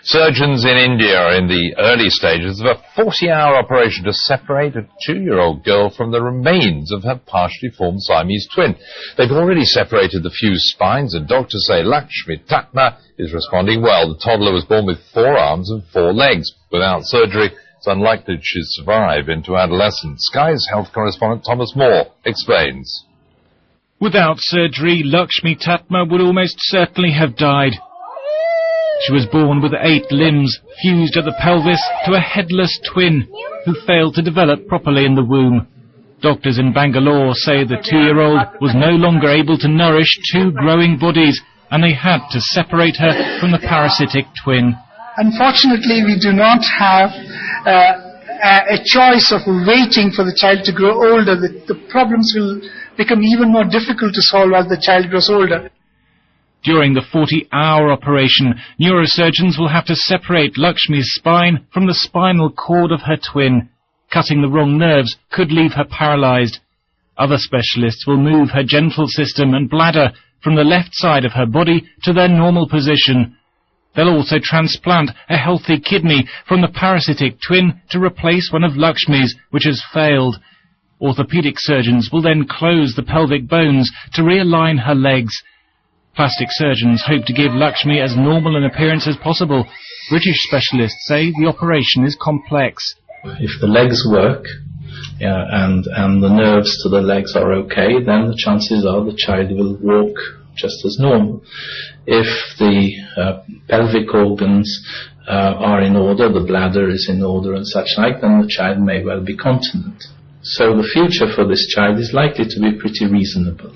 Surgeons in India are in the early stages of a 40-hour operation to separate a 2-year-old girl from the remains of her partially formed Siamese twin. They've already separated the fused spines, and doctors say Lakshmi Tatma is responding well. The toddler was born with 4 arms and 4 legs. Without surgery, it's unlikely she'd survive into adolescence. Sky's health correspondent Thomas Moore explains. Without surgery, Lakshmi Tatma would almost certainly have died. She was born with 8 limbs fused at the pelvis to a headless twin who failed to develop properly in the womb. Doctors in Bangalore say the 2-year-old was no longer able to nourish 2 growing bodies, and they had to separate her from the parasitic twin. Unfortunately, we do not have a choice of waiting for the child to grow older. The problems will become even more difficult to solve as the child grows older. During the 40-hour operation, neurosurgeons will have to separate Lakshmi's spine from the spinal cord of her twin. Cutting the wrong nerves could leave her paralyzed. Other specialists will move her genital system and bladder from the left side of her body to their normal position. They'll also transplant a healthy kidney from the parasitic twin to replace one of Lakshmi's, which has failed. Orthopedic surgeons will then close the pelvic bones to realign her legs. Plastic surgeons hope to give Lakshmi as normal an appearance as possible. British specialists say the operation is complex. If the legs work and the nerves to the legs are okay, then the chances are the child will walk just as normal. If the pelvic organs are in order, the bladder is in order and such like, then the child may well be continent. So the future for this child is likely to be pretty reasonable.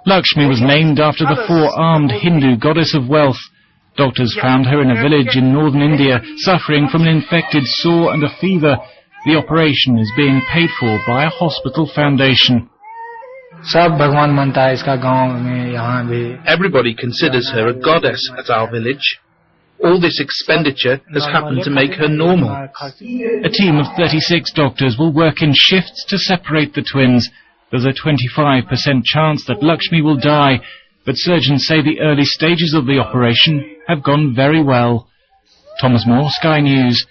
Lakshmi was named after the 4-armed Hindu goddess of wealth. Doctors found her in a village in northern India, suffering from an infected sore and a fever. The operation is being paid for by a hospital foundation. Everybody considers her a goddess at our village. All this expenditure has happened to make her normal. A team of 36 doctors will work in shifts to separate the twins. There's a 25% chance that Lakshmi will die, but surgeons say the early stages of the operation have gone very well. Thomas Moore, Sky News.